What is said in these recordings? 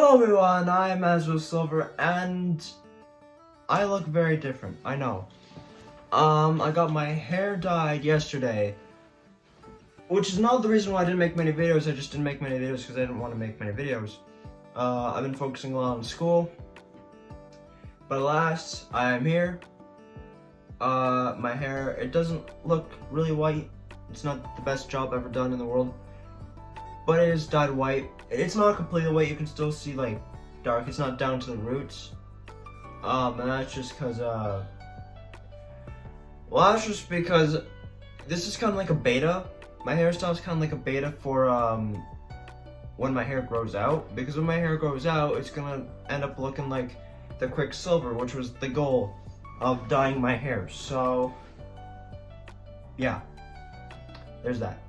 Hello everyone, I'm Azure Silver, and I look very different, I know. I got my hair dyed yesterday, which is not the reason why I didn't make many videos. I just didn't make many videos because I didn't want to make many videos. I've been focusing a lot on school, but alas, I am here. My hair, it doesn't look really white. It's not the best job ever done in the world, but it is dyed white. It's not completely white, you can still see like dark, it's not down to the roots. And that's just because, that's just because this is kind of like a beta. My hairstyle is kind of like a beta for when my hair grows out. Because when my hair grows out, it's gonna end up looking like the Quicksilver, which was the goal of dyeing my hair. So, yeah, there's that.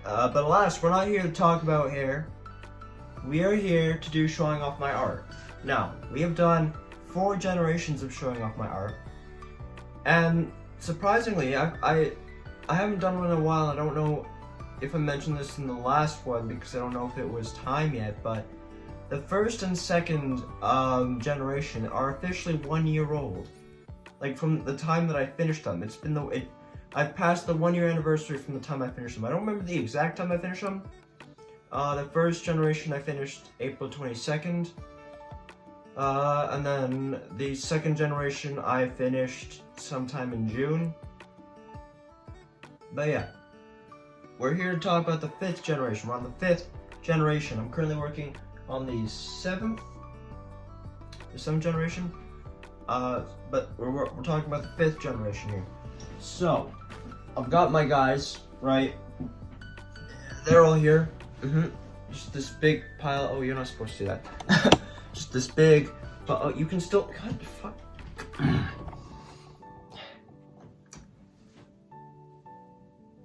But alas, we're not here to talk about hair. We are here to do showing off my art. Now, we have done 4 generations of showing off my art, and surprisingly, I haven't done one in a while. I don't know if I mentioned this in the last one because I don't know if it was time yet, but the first and second generation are officially 1 year old. Like from the time that I finished them. It's been I've passed the 1 year anniversary from the time I finished them. I don't remember the exact time I finished them. The first generation I finished April 22nd. And then the second generation I finished sometime in June. But yeah, we're here to talk about the 5th generation. We're on the 5th generation. I'm currently working on the 7th generation. But we're talking about the 5th generation here. So, I've got my guys, right? They're all here. Just this big pile. Oh, you're not supposed to see that. Just this big, but you can still. God, fuck.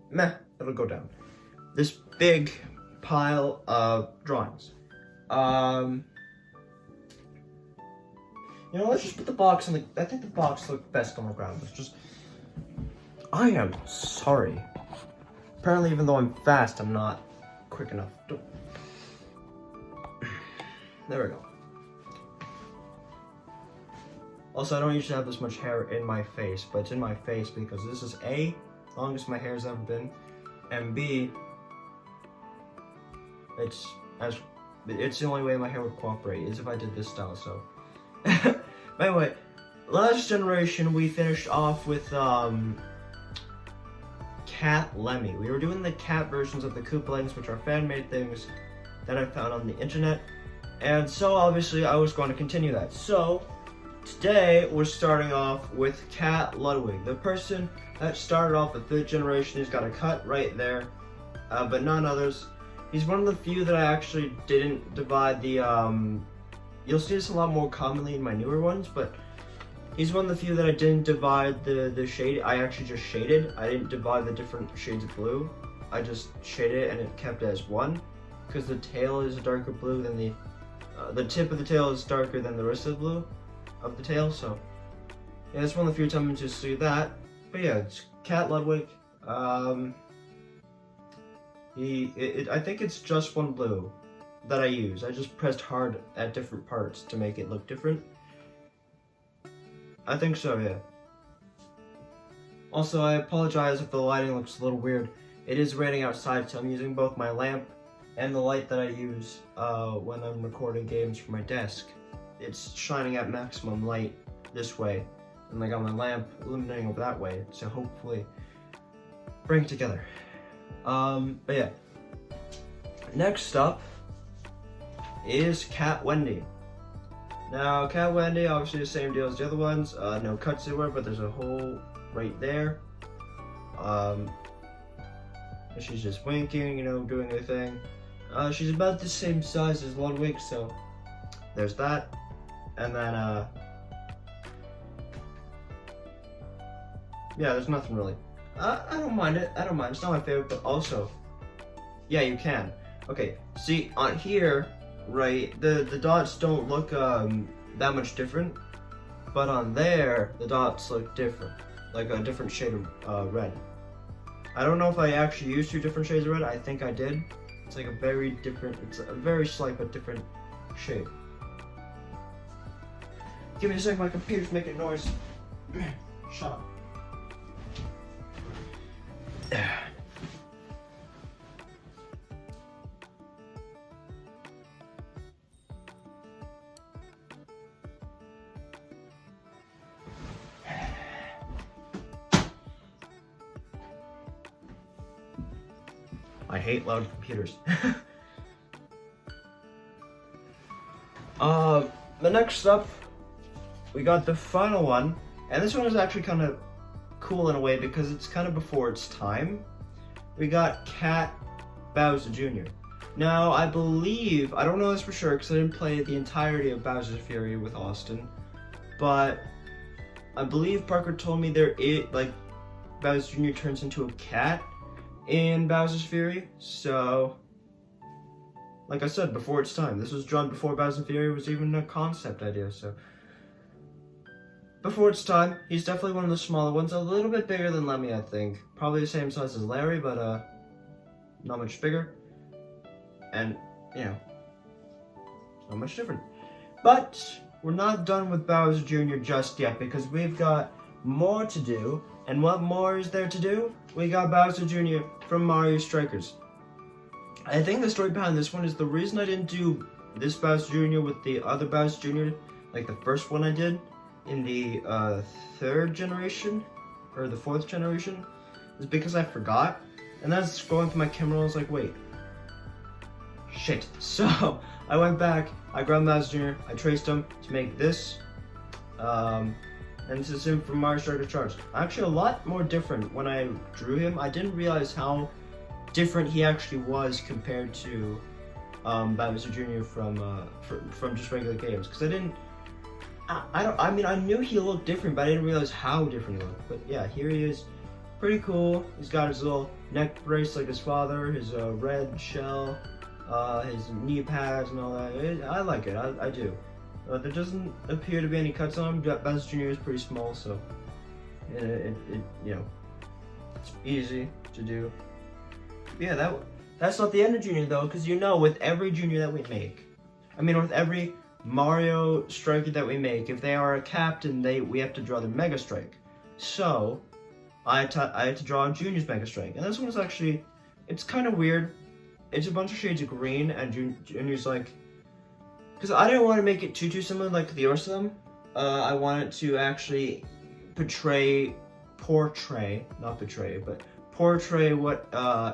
Meh, it'll go down. This big pile of drawings. You know, let's just put the box on the. I think the box looks best on the ground. Let's just. I am sorry. Apparently, even though I'm fast, I'm not quick enough. There we go. Also, I don't usually have this much hair in my face, but it's in my face because this is A, longest my hair's ever been, and B, it's the only way my hair would cooperate is if I did this style. So, but anyway, last generation we finished off with Cat Lemmy. We were doing the cat versions of the Koopalings, which are fan-made things that I found on the internet. And so obviously I was going to continue that. So today we're starting off with Cat Ludwig, the person that started off with 5th generation. He's got a cut right there, but none others. He's one of the few that I actually didn't divide the, you'll see this a lot more commonly in my newer ones, but he's one of the few that I didn't divide the shade. I actually just shaded. I didn't divide the different shades of blue. I just shaded it and it kept it as one, because the tail is a darker blue than the tip of the tail is darker than the rest of the blue of the tail. So yeah, it's one of the few times you see that. But yeah, it's Cat Ludwig. I think it's just one blue that I use. I just pressed hard at different parts to make it look different. I think so, yeah. Also, I apologize if the lighting looks a little weird. It is raining outside, so I'm using both my lamp and the light that I use when I'm recording games for my desk. It's shining at maximum light this way, and I got my lamp illuminating over that way, so hopefully bring it together. But yeah. Next up is Cat Wendy. Now, Cat Wendy, obviously the same deal as the other ones. No cuts anywhere, but there's a hole right there. She's just winking, you know, doing her thing. She's about the same size as Ludwig, so there's that. And then, yeah, there's nothing really. I don't mind it. I don't mind. It's not my favorite, but also, yeah, you can. Okay, see, on here, right, the dots don't look that much different, but on there, the dots look different, like a different shade of red. I don't know if I actually used 2 different shades of red. I think I did. It's like a very different, it's a very slight but different shape. Give me a second, my computer's making noise. Shut up. I hate loud computers. The next up, we got the final one, and this one is actually kind of cool in a way because it's kind of before its time. We got Cat Bowser Jr. Now, I believe, I don't know this for sure because I didn't play the entirety of Bowser's Fury with Austin, but I believe Parker told me Bowser Jr. turns into a cat in Bowser's Fury, so like I said, before its time. This was drawn before Bowser's Fury was even a concept idea, so before its time. He's definitely one of the smaller ones, a little bit bigger than Lemmy, I think. Probably the same size as Larry, but not much bigger. And, you know, not much different. But we're not done with Bowser Jr. just yet, because we've got more to do. And what more is there to do? We got Bowser Jr. from Mario Strikers. I think the story behind this one is the reason I didn't do this Bowser Jr. with the other Bowser Jr., like the first one I did in the third generation, or the fourth generation, is because I forgot. And then I was scrolling through my camera and I was like, wait, shit. So I went back, I grabbed Bowser Jr., I traced him to make this, and this is him from Mario Strikers Charged. Actually, a lot more different when I drew him. I didn't realize how different he actually was compared to Bowser Jr. from just regular games. Because I mean, I knew he looked different, but I didn't realize how different he looked. But yeah, here he is. Pretty cool. He's got his little neck brace like his father, his red shell, his knee pads and all that. I like it. I do. There doesn't appear to be any cuts on him. Bowser Jr. is pretty small, so it you know, it's easy to do. Yeah, that's not the end of Junior though, because you know, with every Junior that we make, I mean, with every Mario Striker that we make, if they are a captain, we have to draw the Mega Strike. So I had to draw Junior's Mega Strike, and this one's actually, it's kind of weird. It's a bunch of shades of green, and Junior's like, because I didn't want to make it too similar like the rest of them. I wanted to actually portray what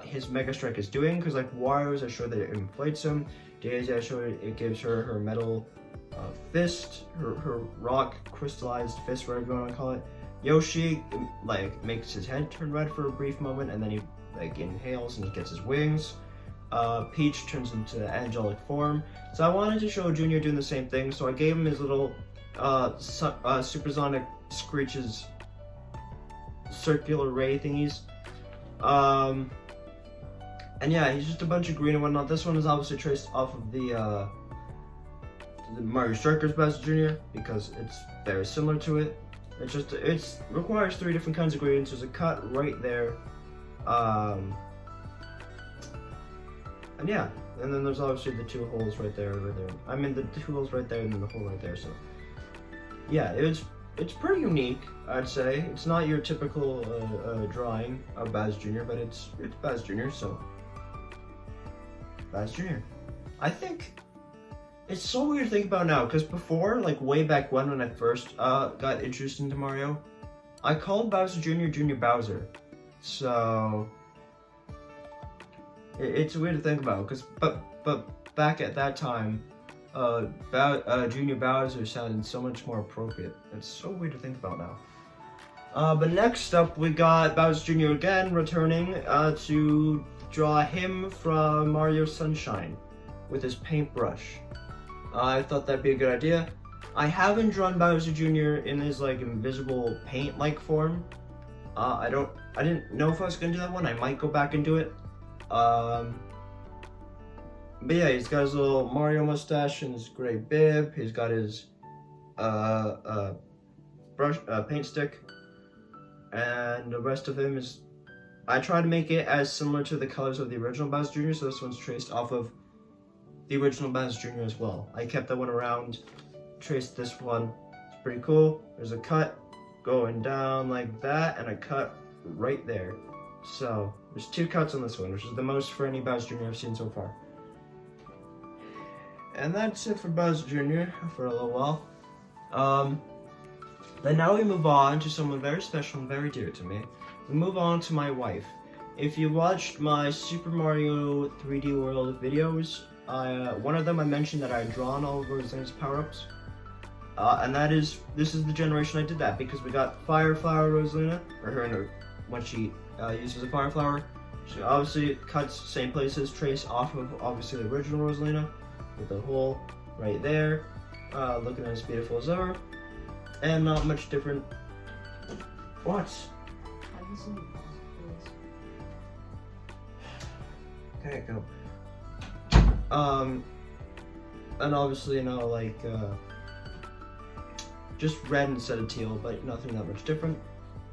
his Mega Strike is doing, because like Wario's, I showed that it inflates him. Daisy, I showed it gives her her metal fist, her rock crystallized fist, whatever you want to call it. Yoshi like makes his head turn red for a brief moment, and then he like inhales and he gets his wings. Peach turns into angelic form. So I wanted to show Junior doing the same thing, so I gave him his little supersonic screeches circular ray thingies. And yeah, he's just a bunch of green and whatnot. This one is obviously traced off of the Mario Strikers Bowser Jr. because it's very similar to it. It requires 3 different kinds of gradients. There's a cut right there. And yeah, and then there's obviously the 2 holes right there. I mean, the 2 holes right there and then the hole right there. So yeah, it's pretty unique, I'd say. It's not your typical drawing of Bowser Jr., but it's Bowser Jr., so Bowser Jr. I think it's so weird to think about now, because before, like way back when I first got interested into Mario, I called Bowser Jr. Junior Bowser. So it's weird to think about, because but back at that time, Junior Bowser sounded so much more appropriate. It's so weird to think about now. But next up, we got Bowser Jr. again, returning to draw him from Mario Sunshine with his paintbrush. I thought that'd be a good idea. I haven't drawn Bowser Jr. in his like invisible paint-like form. I didn't know if I was gonna do that one. I might go back and do it. But yeah, he's got his little Mario mustache and his gray bib. He's got his brush paint stick, and the rest of him is. I tried to make it as similar to the colors of the original Bowser Jr. So this one's traced off of the original Bowser Jr. as well. I kept that one around, traced this one. It's pretty cool. There's a cut going down like that, and a cut right there. So there's 2 cuts on this one, which is the most for any Bowser Jr. I've seen so far. And that's it for Bowser Jr. for a little while. Then now we move on to someone very special and very dear to me. We move on to my wife. If you watched my Super Mario 3D World videos, one of them I mentioned that I had drawn all of Rosalina's power-ups. And this is the generation I did that, because we got Fire Flower Rosalina, or her when she uses a Fire Flower. She obviously cuts same places, trace off of obviously the original Rosalina, with the hole right there, looking as beautiful as ever. And not much different. What? Okay, go. And obviously, you know, like, just red instead of teal, but nothing that much different.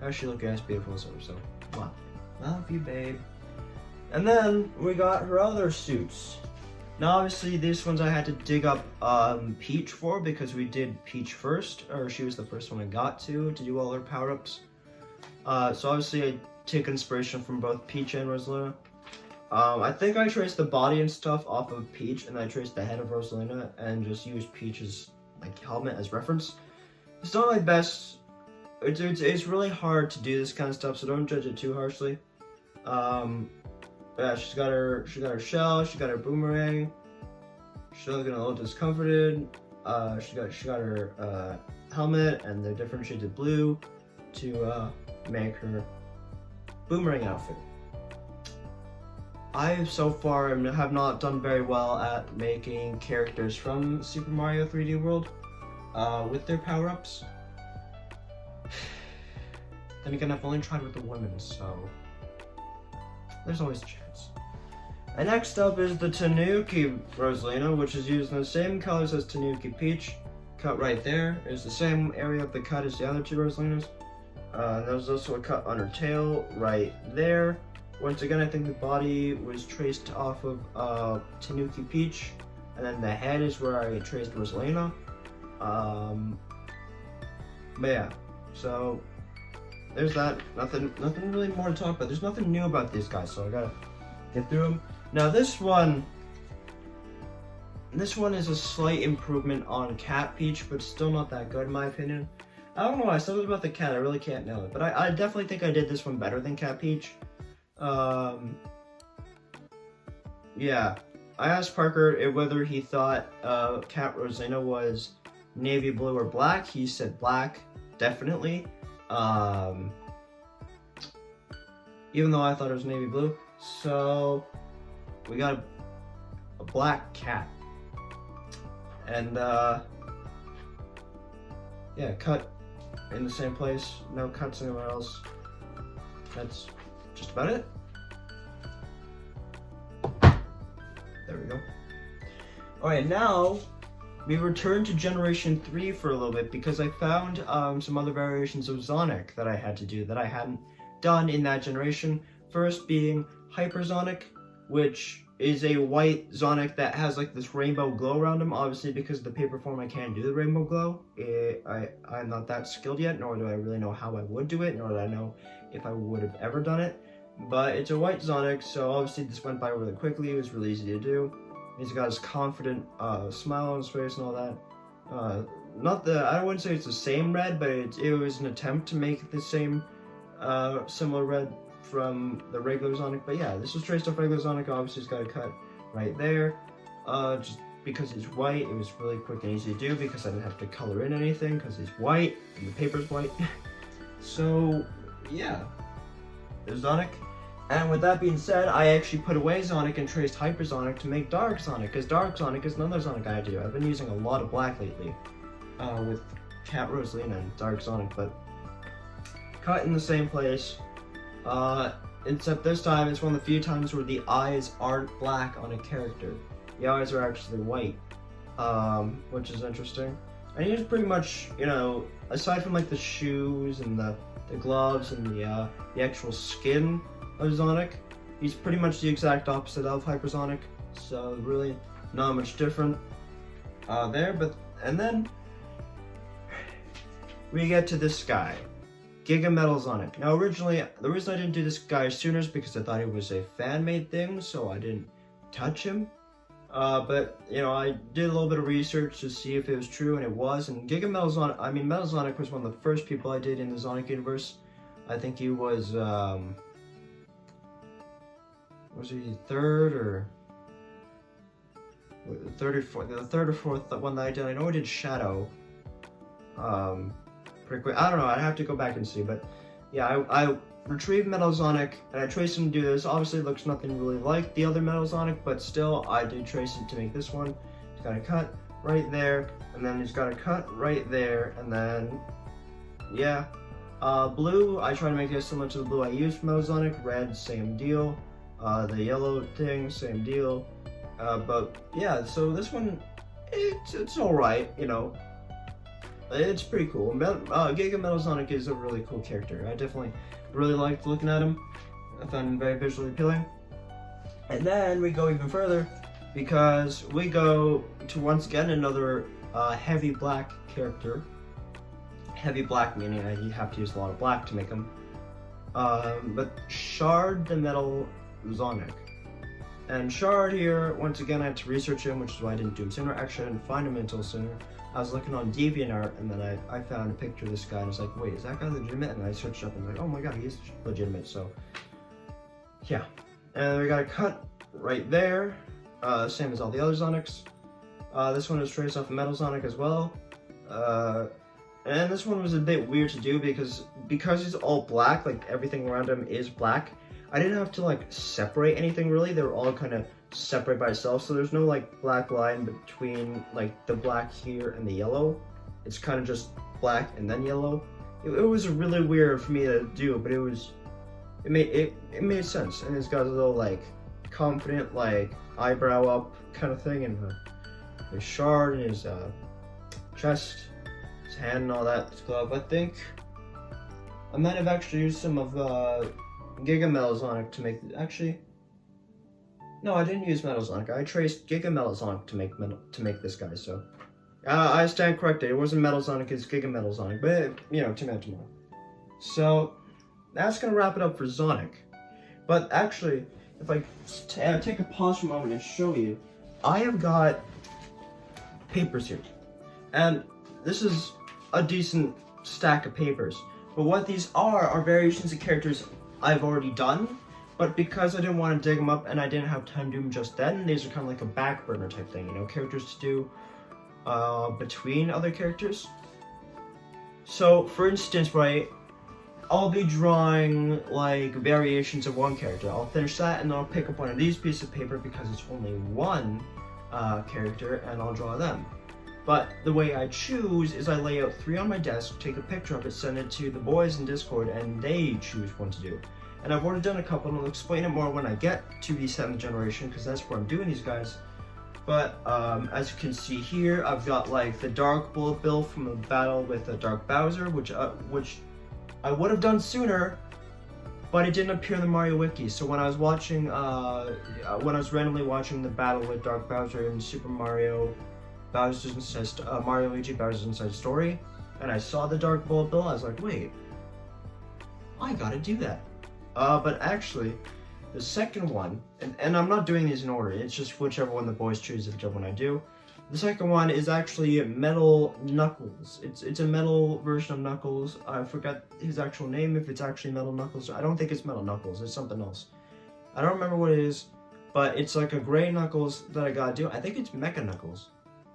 Actually looking as beautiful as ever, so, wow. Love you, babe. And then, we got her other suits. Now obviously these ones I had to dig up Peach for, because we did Peach first, or she was the first one I got to do all her power-ups. So obviously I take inspiration from both Peach and Rosalina. I think I traced the body and stuff off of Peach, and I traced the head of Rosalina and just used Peach's like helmet as reference. It's not my best. It's really hard to do this kind of stuff, so don't judge it too harshly. Yeah, she's got her shell, she got her boomerang. She's looking a little discomforted. She got her helmet and the different shades of blue to make her boomerang outfit. I so far have not done very well at making characters from Super Mario 3D World with their power-ups. Then again, I've only tried with the women, so there's always a chance. And next up is the Tanuki Rosalina, which is used in the same colors as Tanuki Peach. Cut right there is the same area of the cut as the other 2 Rosalinas. There's also a cut on her tail right there. Once again, I think the body was traced off of Tanuki Peach, and then the head is where I traced Rosalina. But yeah, so there's that. Nothing really more to talk about. There's nothing new about these guys, so I gotta get through them. Now this one is a slight improvement on Cat Peach, but still not that good in my opinion. I don't know why, something about the cat, I really can't know it, but I definitely think I did this one better than Cat Peach. Yeah, I asked Parker whether he thought Cat Rosalina was navy blue or black. He said black, definitely. Even though I thought it was navy blue. So we got a black cat. And yeah, cut in the same place, no cuts anywhere else. That's just about it. There we go. Alright, now we return to Generation 3 for a little bit because I found some other variations of Sonic that I had to do that I hadn't done in that generation. First being Hypersonic, which is a white Sonic that has like this rainbow glow around him. Obviously, because of the paper form, I can't do the rainbow glow. I'm not that skilled yet, nor do I really know how I would do it, nor do I know if I would have ever done it. But it's a white Sonic, so obviously this went by really quickly. It was really easy to do. He's got his confident smile on his face and all that. I wouldn't say it's the same red, but it was an attempt to make the same similar red from the regular Sonic. But yeah, this was traced off regular Sonic. Obviously, it's got a cut right there. Just because he's white, it was really quick and easy to do because I didn't have to color in anything because he's white and the paper's white. So yeah, there's Sonic. And with that being said, I actually put away Sonic and traced Hypersonic to make Dark Sonic, because Dark Sonic is another Sonic I do. I've been using a lot of black lately with Cat Rosalina and Dark Sonic, but cut in the same place. Except this time, it's one of the few times where the eyes aren't black on a character. The eyes are actually white, which is interesting. And he's pretty much, you know, aside from like the shoes and the gloves and the actual skin of Sonic, he's pretty much the exact opposite of Hypersonic. So really, not much different there, and then we get to this guy, Giga Metalsonic. Now originally, the reason I didn't do this guy sooner is because I thought it was a fan-made thing, so I didn't touch him. But, you know, I did a little bit of research to see if it was true, and it was. And Giga Metalsonic, I mean, Metalsonic was one of the first people I did in the Sonic universe. I think he was he third or fourth? The third or fourth one that I did. I know I did Shadow. Pretty quick. I don't know. I'd have to go back and see, but yeah, I retrieved Metalsonic and I traced him to do this. Obviously, it looks nothing really like the other Metalsonic, but still, I did trace it to make this one. He's got a cut right there, and then he's got a cut right there, and then yeah. Blue, I try to make it similar to the blue I used for Metalsonic. Red, same deal. The yellow thing, same deal. But yeah, so this one, it's alright, you know. It's pretty cool. Giga Metalsonic is a really cool character. I definitely really liked looking at him. I found him very visually appealing. And then we go even further, because we go to once again another heavy black character. Heavy black meaning you have to use a lot of black to make him. But Shard the Metalsonic. And Shard here, once again, I had to research him, which is why I didn't do him sooner. Actually, I didn't find him until sooner. I was looking on DeviantArt, and then I found a picture of this guy, and I was like, wait, is that guy legitimate? And I searched up and was like, oh my god, he is legitimate, so yeah. And we got a cut right there, same as all the other Sonics. This one is traced off of Metalsonic as well. And this one was a bit weird to do because he's all black, like everything around him is black. I didn't have to like separate anything really. They were all kind of separate by itself, so there's no like black line between like the black here and the yellow. It's kind of just black and then yellow. It was really weird for me to do, but it made sense. And it's got a little like confident like eyebrow up kind of thing, and his shard and his chest, his hand and all that, his glove. I think I might have actually used some of Giga Metalsonic to make, actually, no, I didn't use Metalsonic. I traced Giga Metalsonic to make this guy, so I stand corrected. It wasn't Metalsonic, it's Giga Metalsonic, but you know, tomorrow. So that's gonna wrap it up for Sonic. But actually, if I take a pause for a moment and show you, I have got papers here, and this is a decent stack of papers. But what these are variations of characters I've already done, but because I didn't want to dig them up and I didn't have time to do them just then, these are kind of like a back burner type thing, you know, characters to do between other characters. So, for instance, right, I'll be drawing like variations of one character. I'll finish that and then I'll pick up one of these pieces of paper because it's only one character, and I'll draw them. But the way I choose is I lay out 3 on my desk, take a picture of it, send it to the boys in Discord, and they choose one to do. And I've already done a couple, and I'll explain it more when I get to the 7th generation, because that's where I'm doing these guys. But as you can see here, I've got like the Dark Bullet Bill from the battle with the Dark Bowser, which I would have done sooner, but it didn't appear in the Mario Wiki. So when I was watching, when I was randomly watching the battle with Dark Bowser in Super Mario Mario Luigi Bowser's Inside Story, and I saw the Dark Bullet Bill, I was like, wait, I gotta do that. But actually, the second one, and I'm not doing these in order, it's just whichever one the boys choose, whichever one I do. The second one is actually Metal Knuckles. It's a metal version of Knuckles. I forgot his actual name, if it's actually Metal Knuckles. I don't think it's Metal Knuckles, it's something else. I don't remember what it is, but it's like a gray Knuckles that I gotta do. I think it's Mecha Knuckles.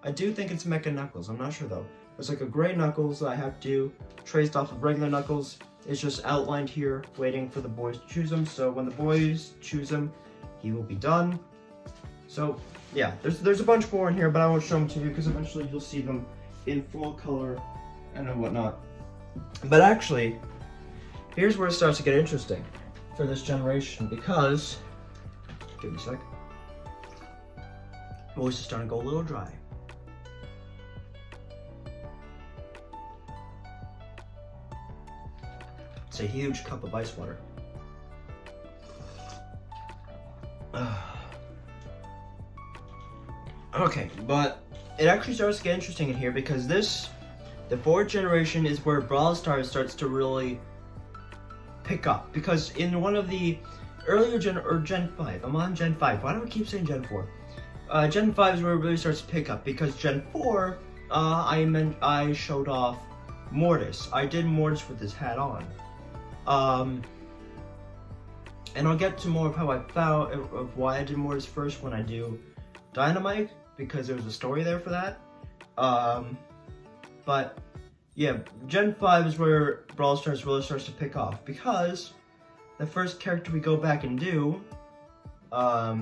I do think it's Mecha Knuckles, I'm not sure though. It's like a gray Knuckles that I have to do, traced off of regular Knuckles. It's just outlined here, waiting for the boys to choose them. So when the boys choose him, he will be done. So yeah, there's a bunch more in here, but I won't show them to you because eventually you'll see them in full color and whatnot. But actually, here's where it starts to get interesting for this generation, because, give me a sec, voice is starting to go a little dry. It's a huge cup of ice water. Okay, but it actually starts to get interesting in here because the fourth generation is where Brawl Stars starts to really pick up. Because in one of the earlier Gen 5, I'm on Gen 5, why do I keep saying Gen 4? Gen 5 is where it really starts to pick up because Gen 4, I showed off Mortis. I did Mortis with his hat on. And I'll get to more of how I found, of why I did Mortis first when I do Dynamite, because there was a story there for that. But yeah, Gen 5 is where Brawl Stars really starts to pick off, because the first character we go back and do, I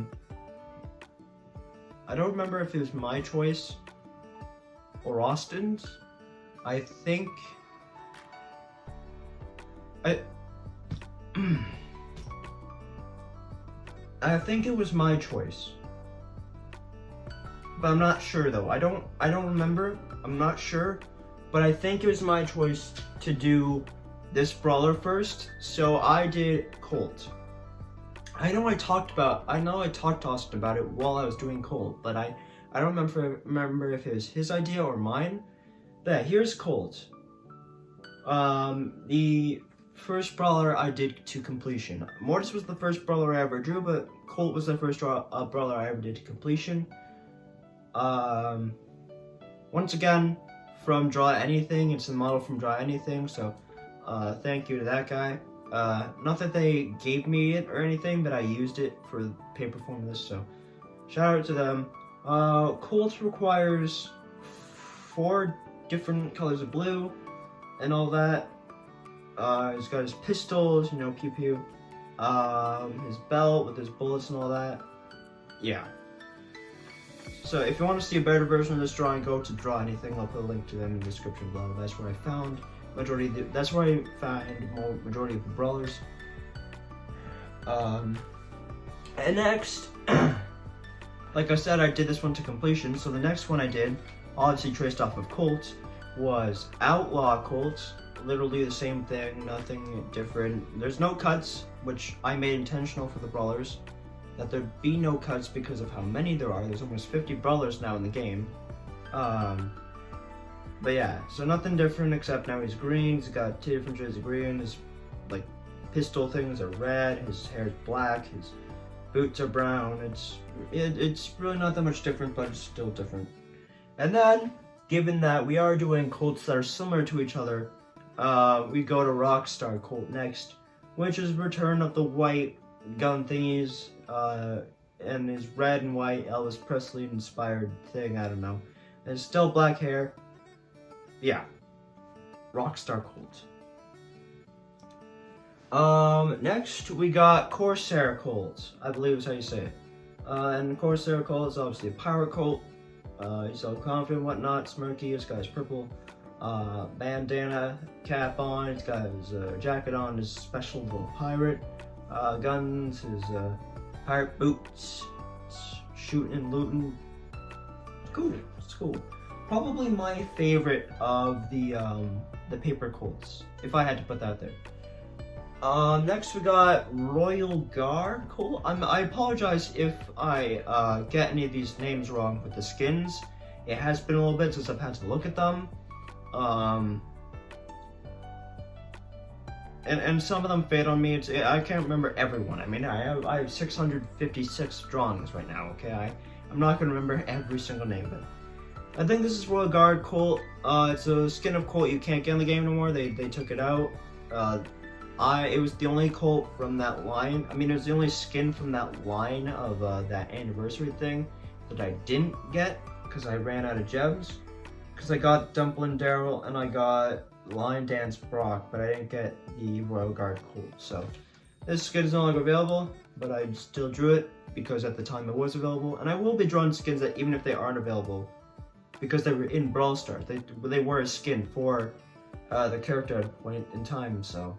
don't remember if it was my choice or Austin's. I think I think it was my choice, but I'm not sure though. I don't remember. I'm not sure, but I think it was my choice to do this brawler first. So I did Colt. I know I talked to Austin about it while I was doing Colt, but I don't remember if it was his idea or mine. But yeah, here's Colt. The first brawler I did to completion. Mortis was the first brawler I ever drew, but Colt was the first brawler I ever did to completion. Once again, from DrawAnything, it's a model from DrawAnything, so thank you to that guy. Not that they gave me it or anything, but I used it for the paper form of this, so shout out to them. Colt requires 4 different colors of blue and all that. He's got his pistols, you know, pew pew. His belt with his bullets and all that. Yeah. So if you want to see a better version of this drawing, go to DrawAnything. I'll put a link to them in the description below. That's where I found majority of the brawlers. And next, like I said, I did this one to completion. So the next one I did, obviously traced off of Colt, was Outlaw Colt. Literally the same thing, nothing different. There's no cuts, which I made intentional for the brawlers, that there'd be no cuts because of how many there are. There's almost 50 brawlers now in the game. But yeah, so nothing different except now he's green. He's got 2 different shades of green. His like pistol things are red. His hair is black. His boots are brown. It's really not that much different, but it's still different. And then, given that we are doing Colts that are similar to each other, we go to Rockstar Colt next, which is Return of the White gun thingies, and his red and white Elvis Presley inspired thing, I don't know. And it's still black hair. Yeah. Rockstar Colt. Next we got Corsair Colt, I believe is how you say it. And Corsair Colt is obviously a pirate Colt. He's all confident, whatnot, smirky. This guy's purple. Bandana cap on. He's got his jacket on. His special little pirate guns. His pirate boots. Shooting and looting. It's cool. It's cool. Probably my favorite of the paper Colts, if I had to put that there. Next we got Royal Guard Colt. I apologize if I get any of these names wrong with the skins. It has been a little bit since I've had to look at them. And some of them fade on me. I can't remember everyone. I mean, I have 656 drawings right now, okay? I'm not going to remember every single name of it. I think this is Royal Guard Colt. It's a skin of Colt you can't get in the game anymore. They took it out. It was the only Colt from that line. I mean, it was the only skin from that line of that anniversary thing that I didn't get because I ran out of gems. Because I got Dumpling Daryl and I got Lion Dance Brock, but I didn't get the Royal Guard Colt. So this skin is no longer available, but I still drew it because at the time it was available. And I will be drawing skins that even if they aren't available, because they were in Brawl Stars, they were a skin for the character at a point in time. So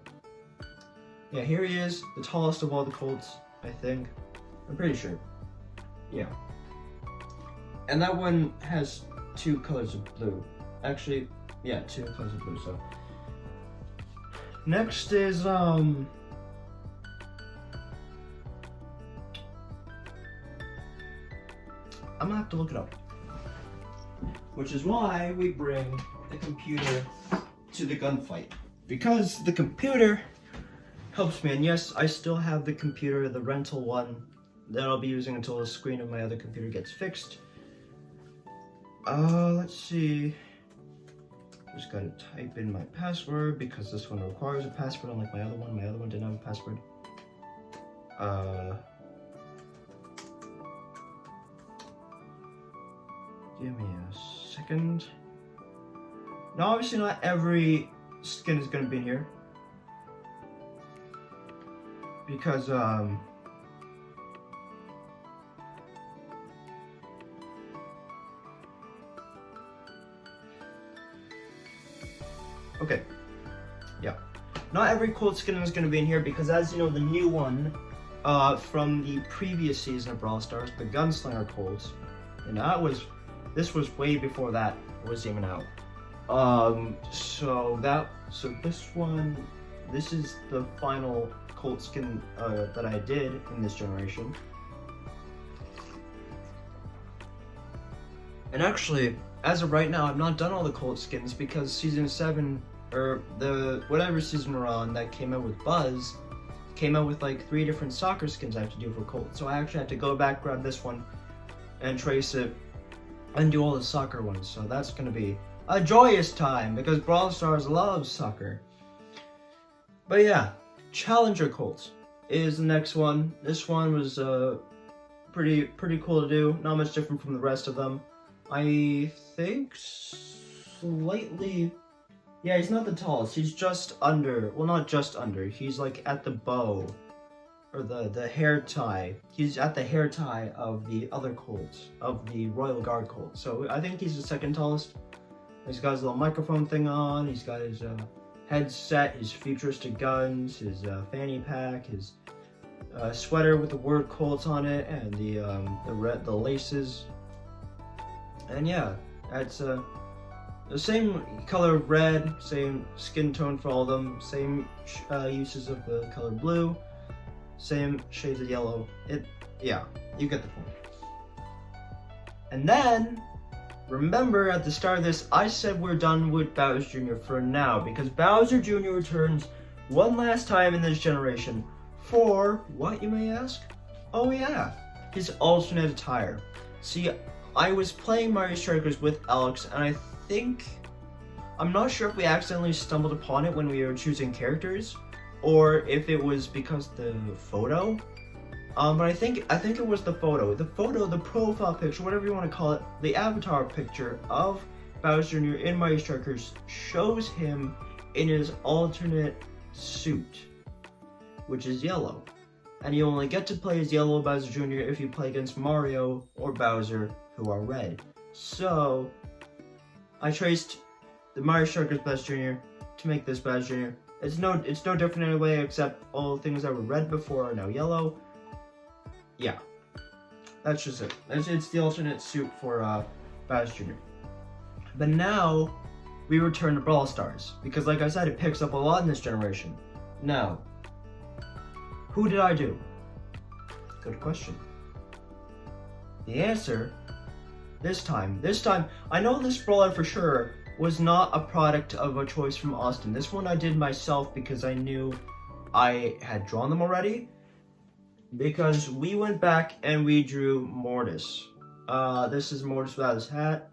yeah, here he is, the tallest of all the Colts, I think. I'm pretty sure. Yeah. And that one has 2 colors of blue. Actually, yeah, 2 colors of blue, so. Next is, I'm gonna have to look it up. Which is why we bring the computer to the gunfight. Because the computer helps me, and yes, I still have the computer, the rental one, that I'll be using until the screen of my other computer gets fixed. Let's see. Just gotta type in my password because this one requires a password, unlike my other one. My other one didn't have a password. Give me a second. Now, obviously, not every skin is gonna be in here because okay, yeah, not every Colt skin is going to be in here because, as you know, the new one from the previous season of Brawl Stars, the Gunslinger Colt, and this was way before that was even out. So this is the final Colt skin that I did in this generation. And actually, as of right now, I've not done all the Colt skins because season 7, or the whatever season we're on that came out with Buzz, came out with like 3 different soccer skins I have to do for Colt. So I actually had to go back, grab this one, and trace it, and do all the soccer ones. So that's gonna be a joyous time because Brawl Stars loves soccer. But yeah, Challenger Colt is the next one. This one was pretty cool to do. Not much different from the rest of them. I think slightly, yeah, he's not the tallest. He's just under, well, not just under. He's like at the bow, or the hair tie. He's at the hair tie of the other Colts, of the Royal Guard Colt. So I think he's the second tallest. He's got his little microphone thing on. He's got his headset, his futuristic guns, his fanny pack, his sweater with the word Colts on it, and the laces. And yeah, that's the same color of red, same skin tone for all of them, same uses of the color blue, same shades of yellow. Yeah, you get the point. And then, remember at the start of this, I said we're done with Bowser Jr. for now, because Bowser Jr. returns one last time in this generation for, what you may ask? Oh yeah, his alternate attire. See, I was playing Mario Strikers with Alex, and I think, I'm not sure if we accidentally stumbled upon it when we were choosing characters, or if it was because the photo. But I think it was the photo. The photo, the profile picture, whatever you want to call it, the avatar picture of Bowser Jr. in Mario Strikers shows him in his alternate suit, which is yellow. And you only get to play as yellow Bowser Jr. if you play against Mario or Bowser, who are red. So, I traced the Mario Strikers Bowser Jr. to make this Bowser Jr. It's no different anyway, except all the things that were red before are now yellow. Yeah, that's just it. It's the alternate suit for Bowser Jr. But now, we return to Brawl Stars, because like I said, it picks up a lot in this generation. Now, who did I do? Good question. The answer, this time, I know this brawler for sure was not a product of a choice from Austin. This one I did myself because I knew I had drawn them already. Because we went back and we drew Mortis. This is Mortis without his hat.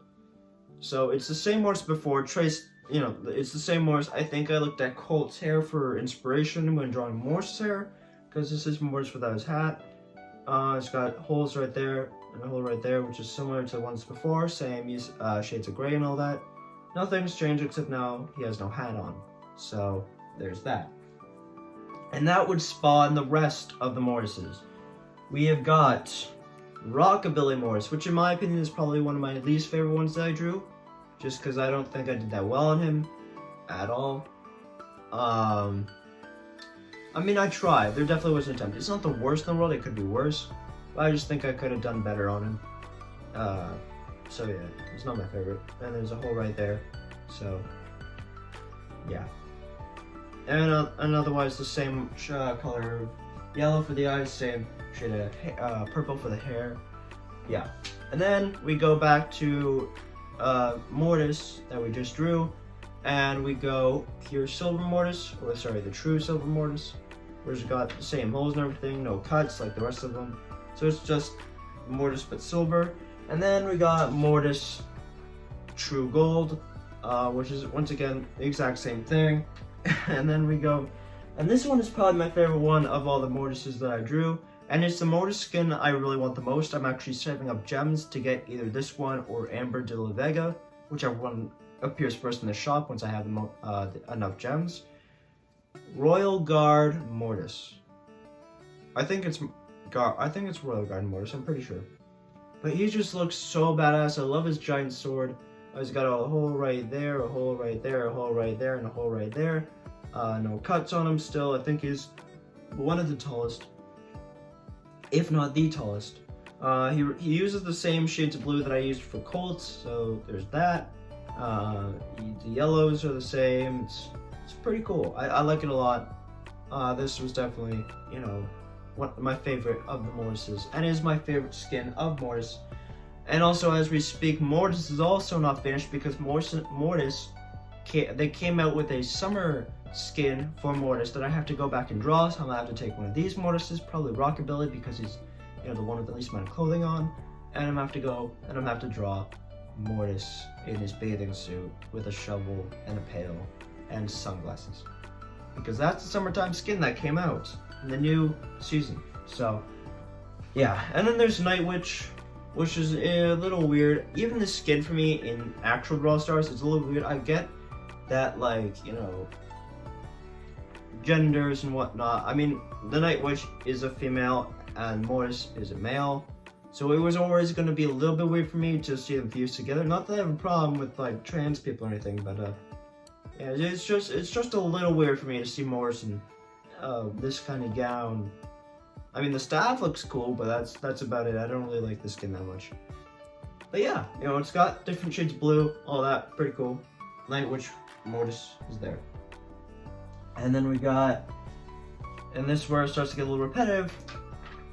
So it's the same Mortis before, traced, you know, it's the same Mortis. I think I looked at Colt's hair for inspiration when drawing Mortis' hair, because this is Mortis without his hat. It's got holes right there, and a hole right there, which is similar to the ones before, same shades of gray and all that. Nothing's changed except now he has no hat on. So there's that. And that would spawn the rest of the Mortises. We have got Rockabilly Mortis, which in my opinion is probably one of my least favorite ones that I drew, just because I don't think I did that well on him at all. I mean, I tried. There definitely was an attempt. It's not the worst in the world. It could be worse, but I just think I could have done better on him. So yeah, it's not my favorite. And there's a hole right there. So yeah. And otherwise the same color of yellow for the eyes, same shade of purple for the hair. Yeah. And then we go back to Mortis that we just drew, and we go pure silver Mortis, or sorry, the true silver Mortis, which has got the same holes and everything, no cuts like the rest of them. So it's just Mortis but silver. And then we got Mortis True Gold, which is once again the exact same thing. And then we go, and this one is probably my favorite one of all the Mortises that I drew. And it's the Mortis skin I really want the most. I'm actually saving up gems to get either this one or Amber de la Vega, whichever one appears first in the shop once I have enough gems. Royal Guard Mortis. I think it's Royal Guard Mortis, I'm pretty sure. But he just looks so badass. I love his giant sword. He's got a hole right there, a hole right there, a hole right there, and a hole right there. No cuts on him still. I think he's one of the tallest, if not the tallest. He uses the same shades of blue that I used for Colts, so there's that. The yellows are the same. It's pretty cool. I like it a lot. This was definitely, you know, one of my favorite of the Mortises, and is my favorite skin of Mortis. And also, as we speak, Mortis is also not finished because Mortis they came out with a summer skin for Mortis that I have to go back and draw. So I'm gonna have to take one of these Mortises, probably Rockabilly, because he's, you know, the one with the least amount of clothing on, and I'm gonna have to go and I'm gonna have to draw Mortis in his bathing suit with a shovel and a pail and sunglasses, because that's the summertime skin that came out in the new season. So yeah, and then there's Night Witch, which is a little weird. Even the skin for me in actual Brawl Stars is a little weird. I get that, like, you know, genders and whatnot. I mean, the Night Witch is a female and Mortis is a male, so it was always going to be a little bit weird for me to see them fused together. Not that I have a problem with like trans people or anything, but yeah, it's just a little weird for me to see Mortis in this kind of gown. I mean, the staff looks cool, but that's about it. I don't really like the skin that much. But yeah, you know, it's got different shades of blue, all that, pretty cool. Night Witch Mortis is there. And then we got, and this is where it starts to get a little repetitive,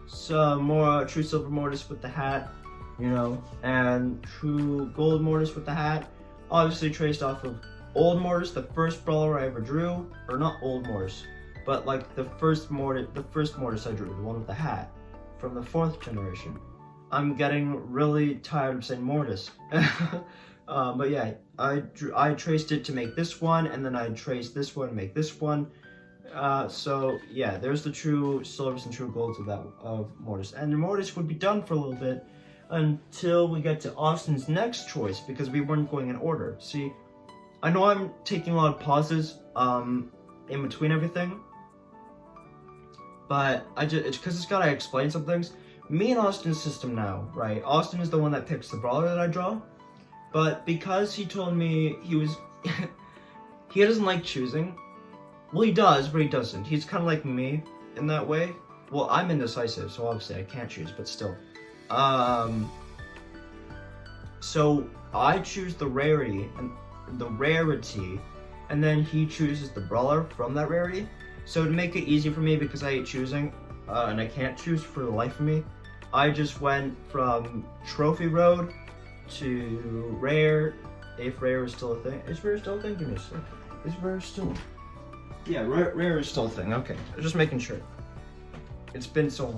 some more True Silver Mortis with the hat, you know, and True Gold Mortis with the hat. Obviously traced off of Old Mortis, the first brawler I ever drew, or not Old Mortis, but like the first Mortis I drew, the one with the hat, from the 4th generation. I'm getting really tired of saying Mortis. But yeah, I traced it to make this one, and then I traced this one to make this one. So yeah, there's the true silvers and true golds of Mortis. And Mortis would be done for a little bit until we get to Austin's next choice, because we weren't going in order. See, I know I'm taking a lot of pauses in between everything, but it's because it's gotta explain some things. Me and Austin's system now, right? Austin is the one that picks the brawler that I draw, but because he told me he doesn't like choosing. Well, he does, but he doesn't. He's kind of like me in that way. Well, I'm indecisive, so obviously I can't choose, but still. So I choose the rarity, and then he chooses the brawler from that rarity. So to make it easy for me, because I hate choosing, and I can't choose for the life of me, I just went from Trophy Road to Rare, if Rare is still a thing. Is Rare still a thing? Give me a second. Is Rare still? Yeah, Rare is still a thing. Okay, just making sure. It's been so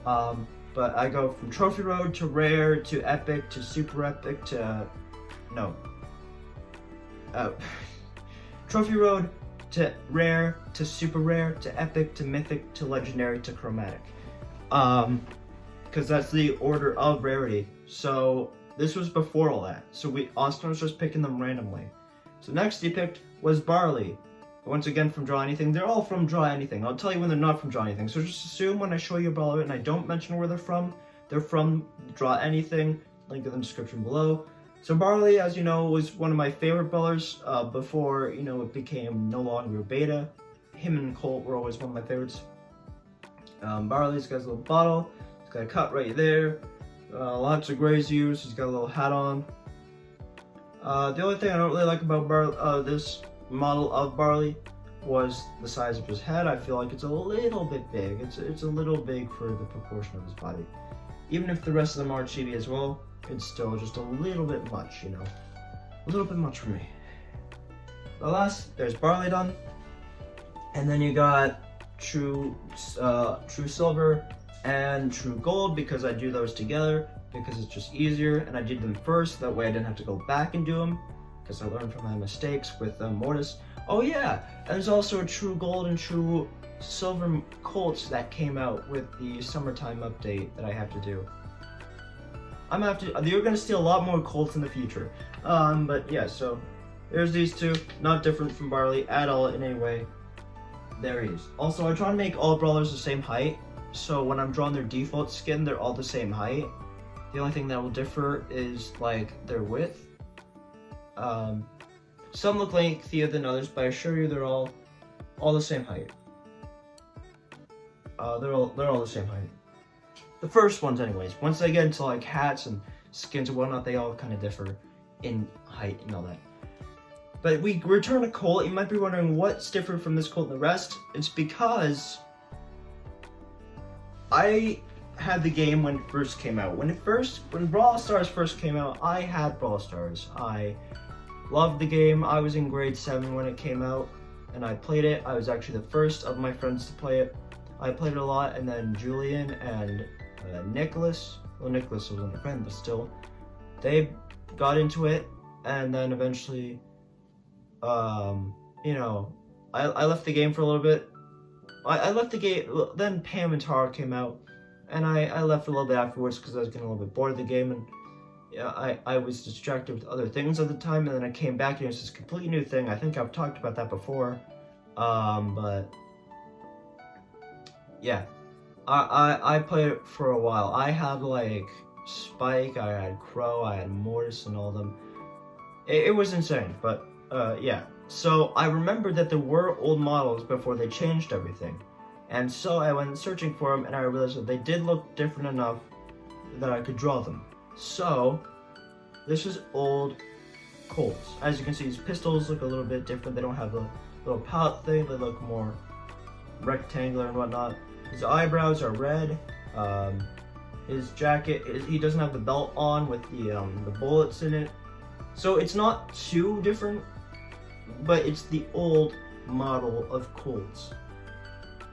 long. But I go from Trophy Road to Rare to Epic to Super Epic to... No. Trophy Road to Rare to Super Rare to Epic to Mythic to Legendary to Chromatic. Because that's the order of rarity. So this was before all that. So Austin was just picking them randomly. So next he picked was Barley. Once again from DrawAnything. They're all from DrawAnything. I'll tell you when they're not from DrawAnything. So just assume when I show you a brawler and I don't mention where they're from DrawAnything. Link in the description below. So Barley, as you know, was one of my favorite brawlers before, you know, it became no longer beta. Him and Colt were always one of my favorites. Barley's got his little bottle. He's got a cut right there. Lots of grays used. He's got a little hat on. The only thing I don't really like about this model of Barley was the size of his head. I feel like it's a little bit big. It's a little big for the proportion of his body. Even if the rest of them are chibi as well, it's still just a little bit much, you know. A little bit much for me. But last, there's Barley done. And then you got True Silver and True Gold, because I do those together because it's just easier, and I did them first, that way I didn't have to go back and do them, because I learned from my mistakes with Mortis. Oh yeah, and there's also a True Gold and True Silver Colts that came out with the summertime update that I have to do. You're gonna see a lot more Colts in the future. But yeah, so there's these two, not different from Barley at all in any way. There he is. Also, I try to make all brawlers the same height, so when I'm drawing their default skin, they're all the same height. The only thing that will differ is like their width. Some look lengthier than others, but I assure you they're all the same height. They're all the same height. The first ones anyways. Once they get into like hats and skins and whatnot, they all kind of differ in height and all that. But we return to Colt. You might be wondering what's different from this Colt and the rest. It's because I had the game when it first came out. When Brawl Stars first came out, I had Brawl Stars. I loved the game. I was in grade 7 when it came out, and I played it. I was actually the first of my friends to play it. I played it a lot, and then Julian and Nicholas, well, Nicholas wasn't a friend, but still, they got into it, and then eventually, you know, I left the game for a little bit. I left the game, then Pam and Tara came out, and I left a little bit afterwards because I was getting a little bit bored of the game, and yeah, I was distracted with other things at the time, and then I came back and it was this completely new thing. I think I've talked about that before, but yeah, I played it for a while. I had like Spike, I had Crow, I had Mortis, and all of them. It was insane, but yeah. So I remembered that there were old models before they changed everything, and so I went searching for them, and I realized that they did look different enough that I could draw them. So this is old Colts. As you can see, his pistols look a little bit different. They don't have the little palette thing. They look more rectangular and whatnot. His eyebrows are red. His jacket, he doesn't have the belt on with the bullets in it. So it's not too different, but it's the old model of Colts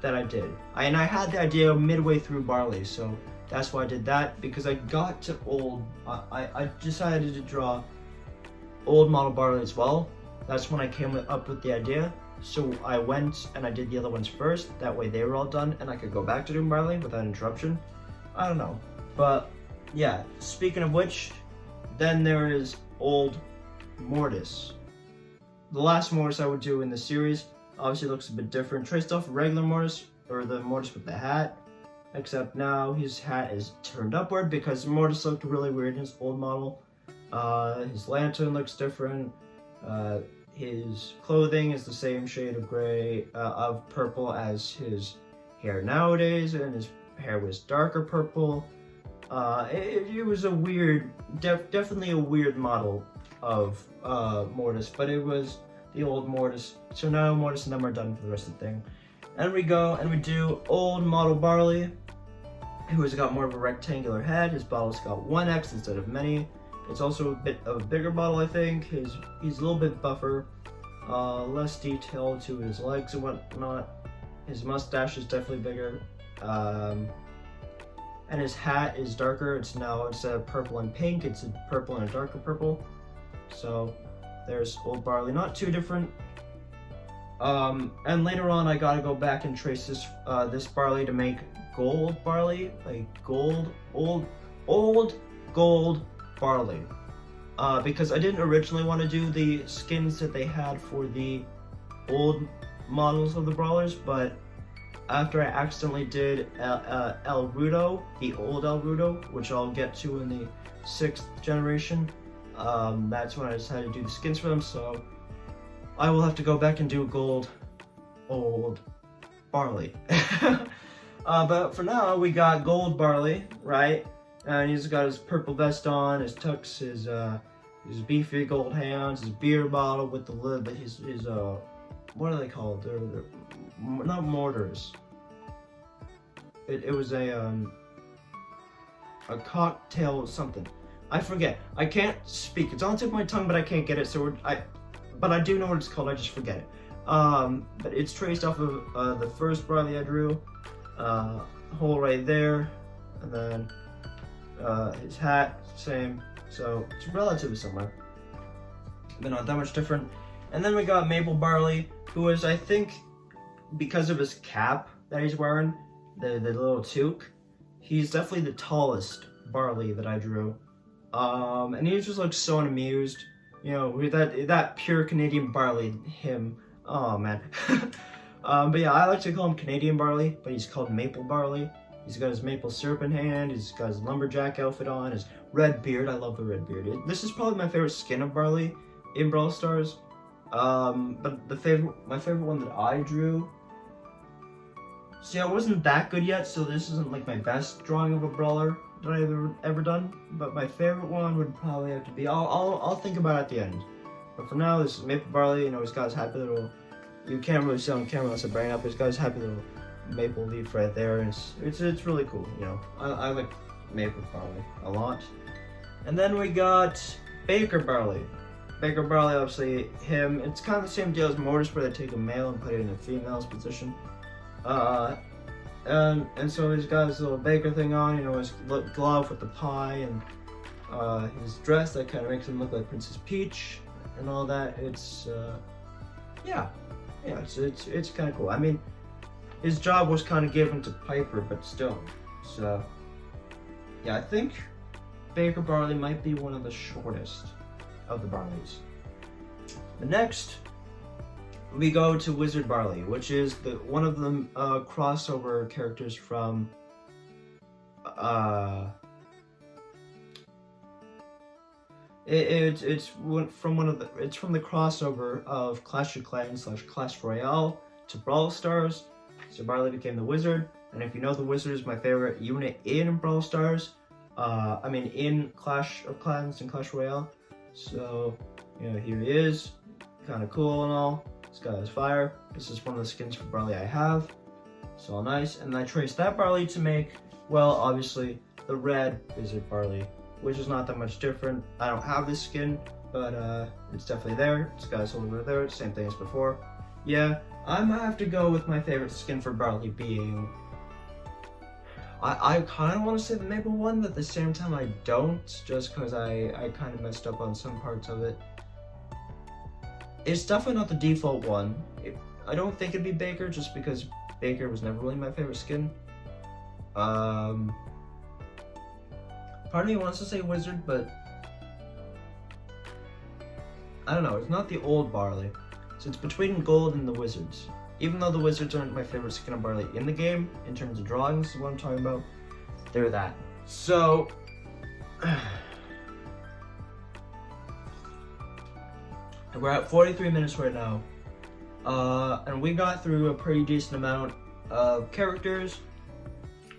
that I did. And I had the idea midway through Barley, so that's why I did that, because I got to old, I decided to draw old model Barley as well. That's when I came up with the idea. So I went and I did the other ones first, that way they were all done and I could go back to doing Barley without interruption. I don't know, but yeah, speaking of which, then there is old Mortis. The last Mortis I would do in the series obviously looks a bit different. Traced off regular Mortis, or the Mortis with the hat, except now his hat is turned upward because Mortis looked really weird in his old model. His lantern looks different. His clothing is the same shade of gray, of purple as his hair nowadays, and his hair was darker purple. It was a weird, definitely a weird model of Mortis, but it was the old Mortis. So now Mortis and them are done for the rest of the thing. And we go and we do old model Barley, who has got more of a rectangular head. His bottle's got 1x instead of many. It's also a bit of a bigger bottle, I think. He's a little bit buffer, less detail to his legs and whatnot. His mustache is definitely bigger, and his hat is darker. It's now, instead of purple and pink, it's a purple and a darker purple. So there's old Barley, not too different. And later on, I gotta go back and trace this Barley to make gold Barley, like old gold Barley, because I didn't originally want to do the skins that they had for the old models of the brawlers, but after I accidentally did El Rudo, the old El Rudo, which I'll get to in the 6th generation, that's when I decided to do the skins for them. So I will have to go back and do gold old Barley. But for now, we got gold Barley, right? And he's got his purple vest on, his tux, his beefy gold hands, his beer bottle with the lid, but his what are they called? They're not mortars. It was a a cocktail something. I forget. I can't speak. It's on the tip of my tongue, but I can't get it. So but I do know what it's called. I just forget it. But it's traced off of the first barley I drew. Hole right there, and then his hat, same. So it's relatively similar, but not that much different. And then we got maple barley, who is, I think, because of his cap that he's wearing, the little toque, he's definitely the tallest barley that I drew. And he just looks so unamused, you know, with that pure Canadian barley, him. Oh man. But yeah, I like to call him Canadian barley, but he's called maple barley. He's got his maple syrup in hand, he's got his lumberjack outfit on, his red beard. I love the red beard. This is probably my favorite skin of barley in Brawl Stars. But my favorite one that I drew, see, I wasn't that good yet, so this isn't like my best drawing of a brawler that I've ever done. But my favorite one would probably have to be, I'll think about it at the end. But for now, this is maple barley. You know, he's got his happy little, you can't really see on camera unless I bring it up, he's got his happy little maple leaf right there, and it's really cool. You know, I like maple barley a lot. And then we got Baker barley. Baker barley, obviously him. It's kind of the same deal as Mortis, where they take a male and put it in a female's position. And so he's got his little baker thing on. You know, his glove with the pie, and his dress that kind of makes him look like Princess Peach and all that. It's yeah, it's kind of cool. I mean, his job was kind of given to Piper, but still. So yeah, I think Baker barley might be one of the shortest of the barleys. The next, we go to Wizard barley, which is one of the crossover characters from it's from the crossover of Clash of Clans / Clash Royale to Brawl Stars. So Barley became the Wizard, and if you know, the Wizard is my favorite unit in Brawl Stars. I mean, in Clash of Clans and Clash Royale. So, you know, here he is, kind of cool and all. This guy is fire. This is one of the skins for Barley I have. It's all nice. And I traced that Barley to make, well, obviously, the red Wizard Barley, which is not that much different. I don't have this skin, but it's definitely there. This guy's over there, same thing as before. Yeah, I might have to go with my favorite skin for Barley being, I kind of want to say the maple one, but at the same time I don't, just because I kind of messed up on some parts of it. It's definitely not the default one. I don't think it'd be Baker, just because Baker was never really my favorite skin. Part of me wants to say Wizard, but I don't know, it's not the old Barley. So it's between Gold and the Wizards. Even though the Wizards aren't my favorite skin of Barley in the game, in terms of drawings, is what I'm talking about, they're that. So, we're at 43 minutes right now, and we got through a pretty decent amount of characters.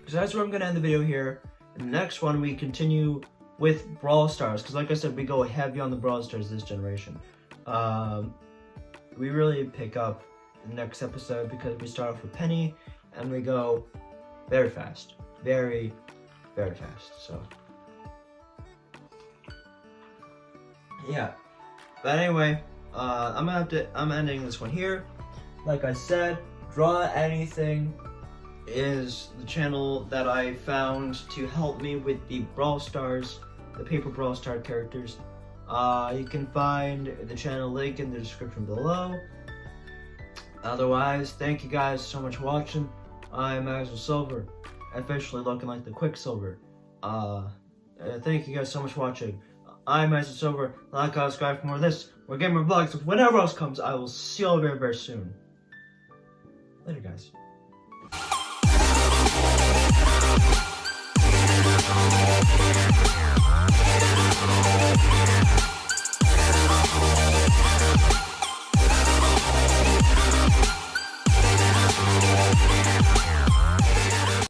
So that's where I'm gonna end the video here. In the next one, we continue with Brawl Stars, because like I said, we go heavy on the Brawl Stars this generation. We really pick up the next episode because we start off with Penny and we go very fast, very fast. So yeah, but anyway, I'm ending this one here. Like I said, DrawAnything is the channel that I found to help me with the Brawl Stars, the paper Brawl Star characters. You can find the channel link in the description below. Otherwise, thank you guys so much for watching. I'm Axel Silver, officially looking like the Quicksilver. Thank you guys so much for watching. I'm Axel Silver. Like, subscribe for more of this. We're getting more vlogs. Whatever else comes, I will see you all very, very soon. Later, guys.